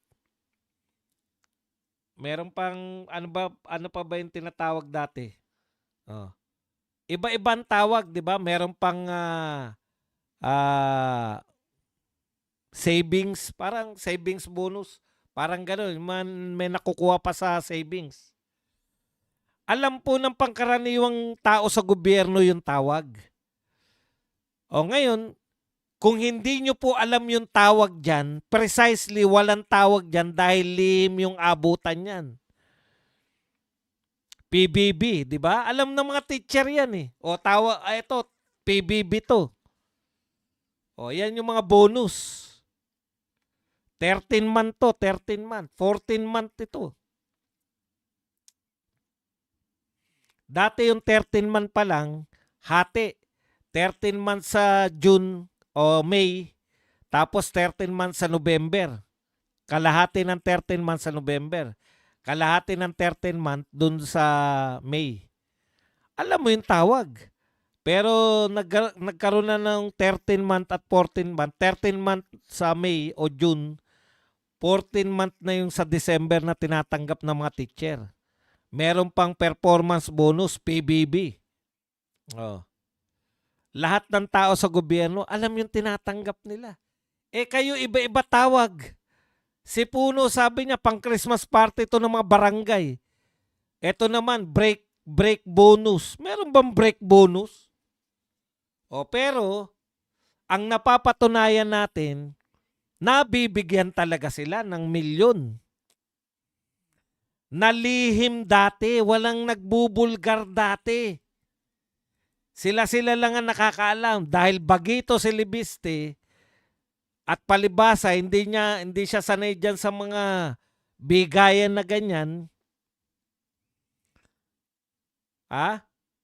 Meron pang, ano pa ba yung tinatawag dati? Oh. Iba-ibang tawag, di ba? Meron pang savings, parang savings bonus. Parang gano'n, may nakukuha pa sa savings. Alam po ng pangkaraniwang tao sa gobyerno yung tawag. O ngayon, kung hindi nyo po alam yung tawag dyan, precisely walang tawag dyan dahil lihim yung abutan yan. PBB, di ba? Alam ng mga teacher yan eh. O tawag, ito, PBB to. O yan yung mga bonus. 13 month to, 13 month. 14 month ito. Dati yung 13 month pa lang, hati. 13 months sa June o May, tapos 13 months sa November. Kalahati ng 13 months sa November. Kalahati ng 13 month dun sa May. Alam mo yung tawag. Pero nagkaroon na ng 13 month at 14 month. 13 month sa May o June. 14 month na yung sa December na tinatanggap ng mga teacher. Meron pang performance bonus, PBB. Lahat ng tao sa gobyerno, alam yung tinatanggap nila. Kayo iba-iba tawag. Si Puno sabi niya, pang Christmas party ito ng mga barangay. Ito naman, break bonus. Meron bang break bonus? Pero, ang napapatunayan natin, nabibigyan talaga sila ng milyon. Nalihim dati, walang nagbubulgar dati. Sila lang ang nakakaalam dahil bagito si Libiste at palibasa hindi siya sanay diyan sa mga bigayan na ganyan.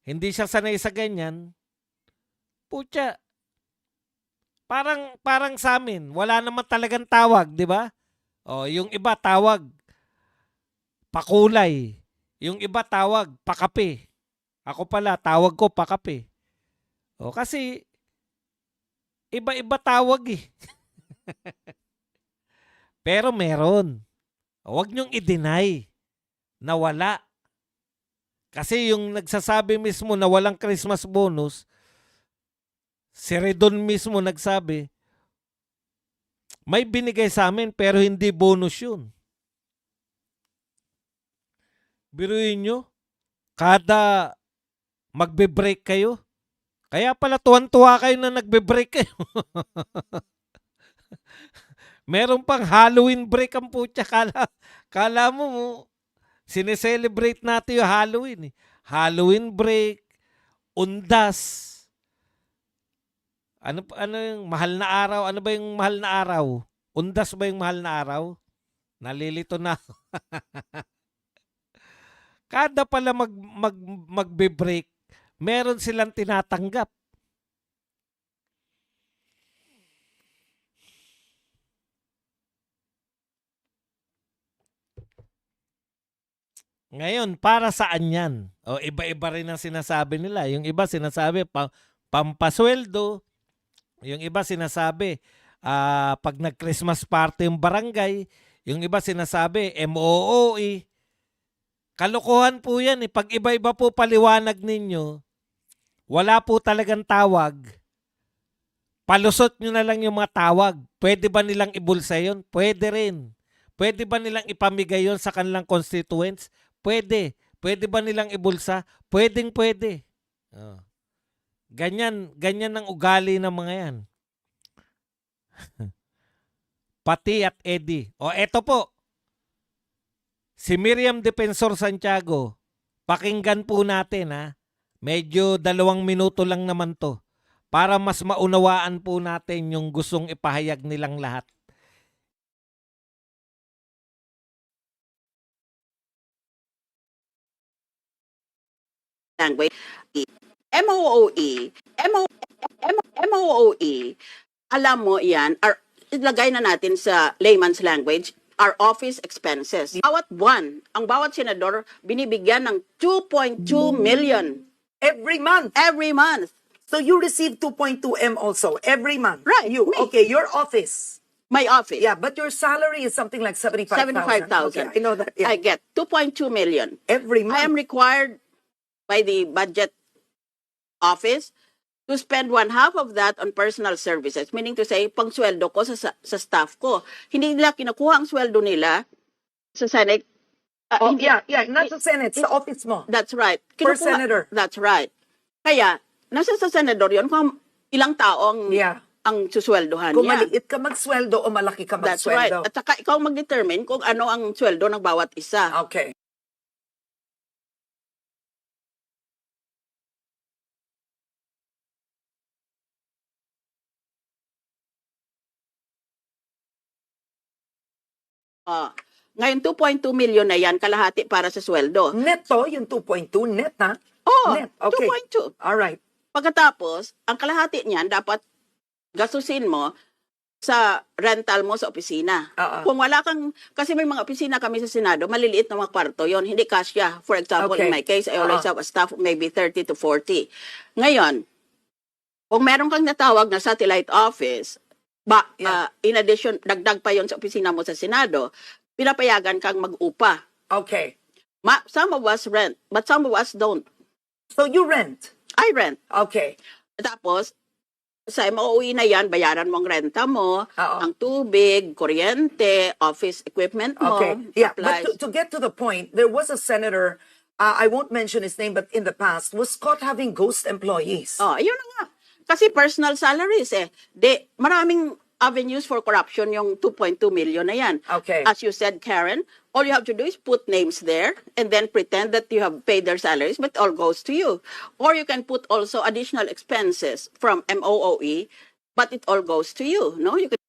Hindi siya sanay sa ganyan. Putya. Parang sa amin, wala naman talagang tawag, di ba? Yung iba tawag pakulay. Yung iba tawag pakape. Ako pala, tawag ko pakape. Kasi iba-iba tawag eh. Pero meron. Huwag niyong i-deny na wala. Kasi yung nagsasabi mismo na walang Christmas bonus, si Redon mismo nagsabi, may binigay sa amin pero hindi bonus yun. Biruin nyo, kada magbe-break kayo, kaya pala tuwan-tuwa kayo na nagbe-break kayo. Meron pang Halloween break ang putya. Kala mo, sineselebrate natin yung Halloween. Halloween break, undas. Ano yung mahal na araw? Ano ba yung mahal na araw? Undas ba yung mahal na araw? Nalilito na. Kada pala magbe-break, meron silang tinatanggap. Ngayon, para saan yan? Iba-iba rin ang sinasabi nila. Yung iba sinasabi, pampasweldo. Yung iba sinasabi, pag nag-Christmas party yung barangay. Yung iba sinasabi, MOOE. Kalokohan po yan. Pag iba-iba po paliwanag ninyo, wala po talagang tawag. Palusot nyo na lang yung mga tawag. Pwede ba nilang ibulsa yun? Pwede rin. Pwede ba nilang ipamigay yun sa kanilang constituents? Pwede. Pwede ba nilang ibulsa? Pwedeng-pwede. Ganyan ang ugali ng mga yan. Pati at Eddie. Eto po. Si Miriam Defensor Santiago, pakinggan po natin ha. Medyo 2 minuto lang naman to para mas maunawaan po natin yung gustong ipahayag nilang lahat. Language. MOOE, MOOE, alam mo yan, ilagay na natin sa layman's language, our office expenses. Bawat buwan, ang bawat senador binibigyan ng 2.2 million Every month. every month. So you receive 2.2M also every month. Right, You me. okay? Your office. My office, Yeah, but your salary is something like 75,000. 75,000. Okay, I know that. Yeah. I get 2.2 million. Every I am month. required by the budget office to spend 1/2 of that on personal services, meaning to say, pang sweldo ko sa staff ko. Hindi nila kinukuha ang sweldo nila sa Senate. Oh, Hindi- yeah. Not the Senate, sa office mo. That's right. Per senator. That's right. Kaya, nasa sa senador yun kung ilang tao ang susweldohan Kung niya. maliit ka magsweldo o malaki ka That's right. magsweldo. At saka ikaw mag-determine kung ano ang sweldo ng bawat isa. Okay. Ngayon, 2.2 million na yan, kalahati para sa sweldo. Net to, yung 2.2, net ha? Oh, Net, okay. 2.2. All right. Pagkatapos, ang kalahati niyan, dapat gastusin mo sa rental mo sa opisina. Kung wala kang, kasi may mga opisina kami sa Senado, maliliit na mga kwarto yon, hindi kasya. For example, Okay. in my case, I always have a staff of maybe 30 to 40. Ngayon, kung meron kang natawag na satellite office, in addition, dagdag pa yon sa opisina mo sa Senado, pinapayagan kang mag-upa. Okay. Some of us rent, but some of us don't. So you rent. I rent. Okay. Tapos, sa MOE na yan, bayaran mo ang renta mo, Oo. ang tubig, kuryente, office equipment mo, Okay. Yeah, supplies. but to get to the point, there was a senator, I won't mention his name, but in the past, was caught having ghost employees. Oh, yun na nga. Kasi personal salaries eh. Maraming avenues for corruption yung 2.2 million na yan. Okay. As you said, Karen, all you have to do is put names there and then pretend that you have paid their salaries, but all goes to you. Or you can put also additional expenses from MOOE, but it all goes to you. No, you can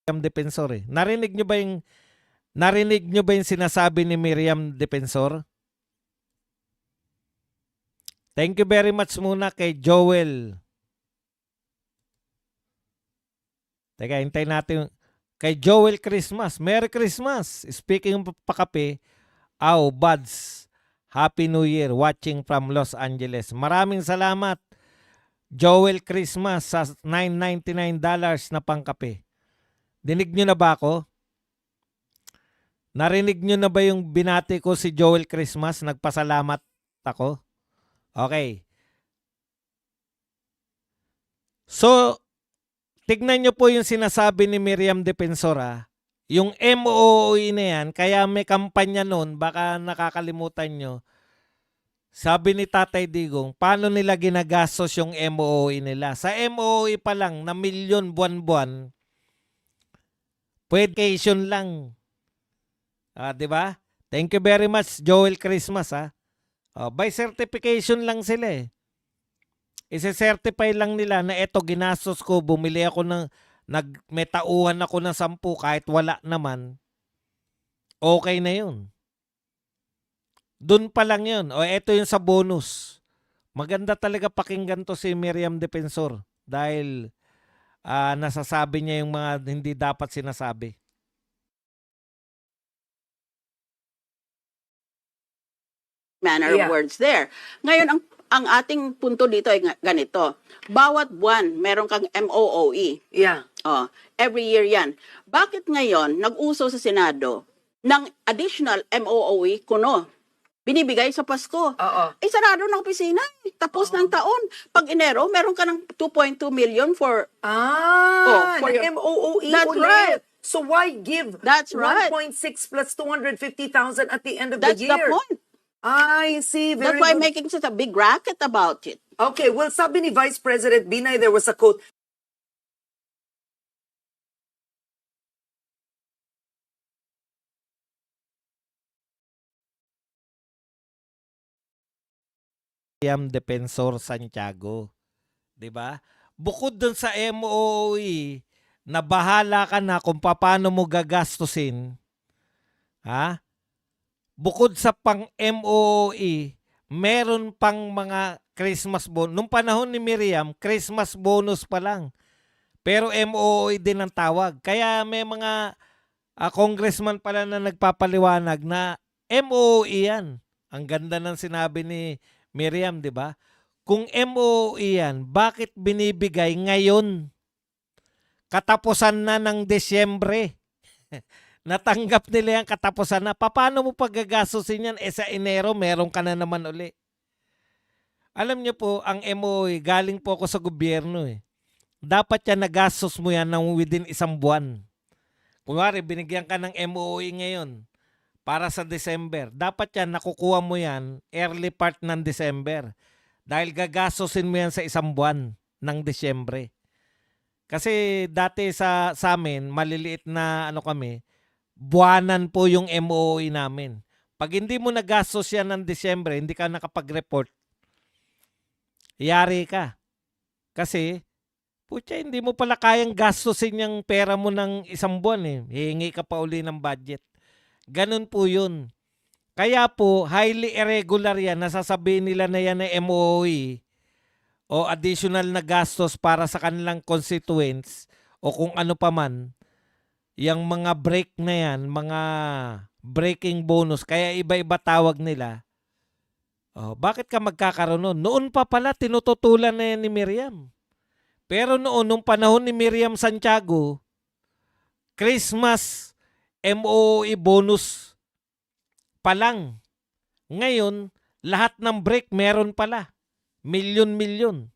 Miriam Defensor eh. Narinig nyo ba yung sinasabi ni Miriam Defensor? Thank you very much muna kay Joel. Teka, hintay natin. Kay Joel Christmas. Merry Christmas. Speaking of pakape, Buds. Happy New Year. Watching from Los Angeles. Maraming salamat. Joel Christmas sa $9.99 na pangkape. Dinig nyo na ba ako? Narinig nyo na ba yung binati ko si Joel Christmas? Nagpasalamat ako? Okay. So, tignan nyo po yung sinasabi ni Miriam Defensor ha. Yung MOOE na yan, kaya may kampanya nun, baka nakakalimutan nyo. Sabi ni Tatay Digong, paano nila ginagastos yung MOOE nila? Sa MOOE pa lang, na milyon buwan-buwan, vacation lang. Di ba? Thank you very much, Joel Christmas ha. By certification lang sila eh. Ise-certify lang nila na eto ginastos ko, bumili ako ng may tauhan ako ng 10 kahit wala naman. Okay na yun. Doon pa lang yun. O eto yung sa bonus. Maganda talaga pakinggan to si Miriam Defensor dahil nasasabi niya yung mga hindi dapat sinasabi. manner Yeah. of words there. Ngayon, ang ating punto dito ay ganito. Bawat buwan, meron kang MOOE. Yeah. Oh, every year yan. Bakit ngayon, nag-uso sa Senado ng additional MOOE kuno? Binibigay sa Pasko. Oo. Sarado ng opisina. Tapos ng taon. Pag Enero, meron ka ng 2.2 million for... Ah, for ng your- MOOE That's ulit. right. So why give That's right. 1.6 plus 250,000 at the end of That's the the year? point. I see. That's Very why good. making such a big racket about it. Okay, well, sabi ni Vice President Binay, there was a quote, Miriam Defensor Santiago. 'Di ba? Bukod dun sa MOOE, na bahala ka na kung paano mo gagastusin. Ha? Bukod sa pang MOOE, meron pang mga Christmas bonus. Nung panahon ni Miriam, Christmas bonus pa lang. Pero MOOE din ang tawag. Kaya may mga congressman pala na nagpapaliwanag na MOOE yan. Ang ganda ng sinabi ni Miriam, di ba? Kung MOOE yan, bakit binibigay ngayon? Katapusan na ng Desyembre. Natanggap nila yung katapusan na. Paano mo paggagastusin yan? Sa Enero, meron ka na naman uli. Alam niyo po, ang MOOE, galing po ako sa gobyerno eh. Dapat yan nagastos mo yan ng within isang buwan. Kunwari, binigyan ka ng MOOE ngayon para sa December. Dapat yan, nakukuha mo yan early part ng December. Dahil gagastosin mo yan sa isang buwan ng Desyembre. Kasi dati sa amin, maliliit na kami, buwanan po yung MOOE namin. Pag hindi mo nagastos yan ng Desyembre, hindi ka nakapag-report, yari ka. Kasi, putya, hindi mo pala kayang gastusin yung pera mo ng isang buwan eh. Hihingi ka pa uli ng budget. Ganun po yun. Kaya po, highly irregular yan. Nasasabihin nila na yan na MOOE o additional na gastos para sa kanilang constituents o kung ano pa man. Yung mga break na yan, mga breaking bonus, kaya iba-iba tawag nila. Oh, bakit ka magkakaroon nun? Noon pa pala, tinututulan na yan ni Miriam. Pero noon, nung panahon ni Miriam Santiago, Christmas MOOE bonus pa lang. Ngayon, lahat ng break meron pala. Milyon-milyon.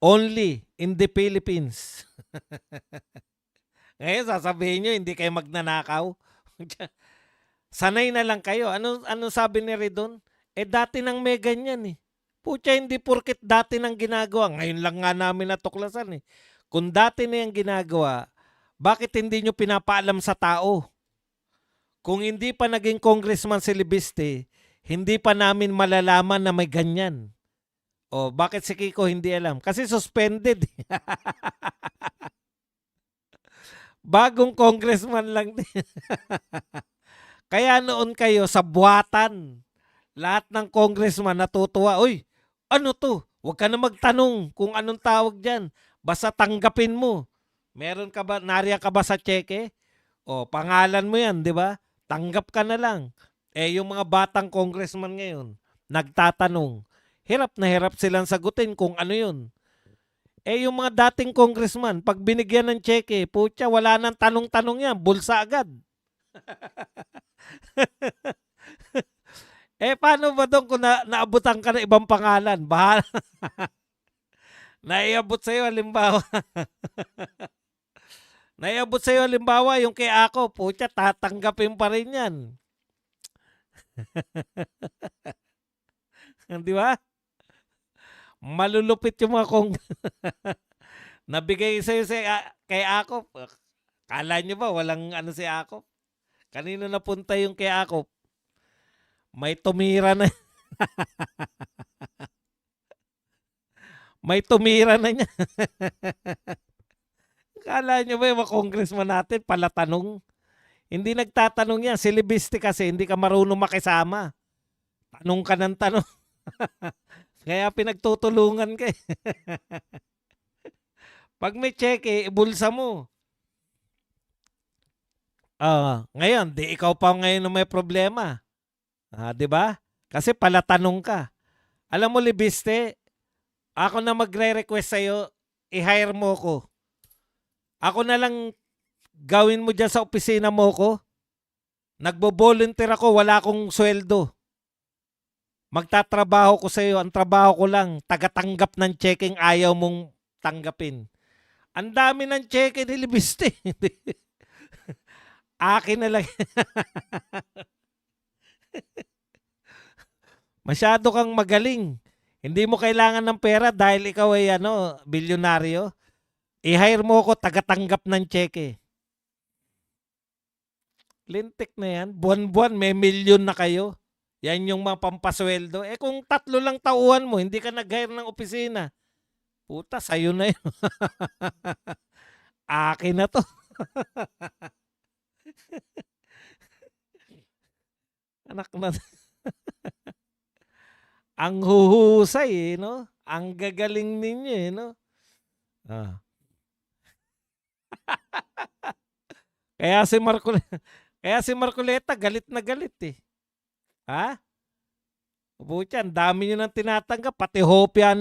Only in the Philippines. Ngayon, sasabihin nyo, hindi kayo magnanakaw. Sanay na lang kayo. Ano sabi ni Redon? Dati nang may ganyan eh. Pucha, hindi porket dati nang ginagawa. Ngayon lang nga namin natuklasan eh. Kung dati na yung ginagawa, bakit hindi nyo pinapaalam sa tao? Kung hindi pa naging congressman si Libiste, hindi pa namin malalaman na may ganyan. O, bakit si Kiko hindi alam? Kasi suspended. Bagong congressman lang din. Kaya noon kayo sa buwatan, lahat ng congressman natutuwa, uy, ano to? Huwag ka na magtanong kung anong tawag dyan. Basta tanggapin mo. Meron ka ba, nariya ka ba sa cheque? O, pangalan mo yan, di ba? Tanggap ka na lang. Yung mga batang congressman ngayon, nagtatanong, hirap na hirap silang sagutin kung ano yun. Yung mga dating congressman, pag binigyan ng cheque, putya, wala nang tanong-tanong yan, bulsa agad. Paano ba doon kung naabutan ka ng ibang pangalan? Bahala. Naiabot sa'yo, halimbawa. Naiabot sa'yo, halimbawa, yung kay ako, putya, tatanggapin pa rin yan. Di ba? Malulupit yung mga nabigay sa'yo kay Akop. Kala nyo ba walang ano si Akop? Kanino napunta yung kay Akop? May tumira na. May tumira na niya. Kala nyo ba yung mga congressman natin palatanong? Hindi nagtatanong yan. Si Libiste kasi hindi ka marunong makisama. Tanong ka ng tanong. Kaya pinagtutulungan ka. Pag may cheque, ibulsa mo. Ngayon, di ikaw pa ngayon na may problema. 'Di ba? Kasi palatanong ka. Alam mo, Libiste, ako na magre-request sa'yo, i-hire mo ko. Ako na lang gawin mo dyan sa opisina mo ko. Nagbo-volunteer ako, wala akong sweldo. Magtatrabaho ko sa'yo, ang trabaho ko lang, tagatanggap ng checking ayaw mong tanggapin. Ang dami ng cheque ni Libiste. Akin na lang. Masyado kang magaling. Hindi mo kailangan ng pera dahil ikaw ay bilyonaryo. I-hire mo ko tagatanggap ng cheque. Lintik na yan. Buwan-buwan may milyon na kayo. Yan yung mga pampasweldo. Kung 3 lang tauhan mo, hindi ka nag-hire ng opisina. Puta, sa'yo na yun. Akin na to. Anak na. Ang huhusay, no? Ang gagaling ninyo, no? Kaya si Marcoleta galit na galit eh. Ha? Buti yan, dami nyo nang tinatanggap, pati hopya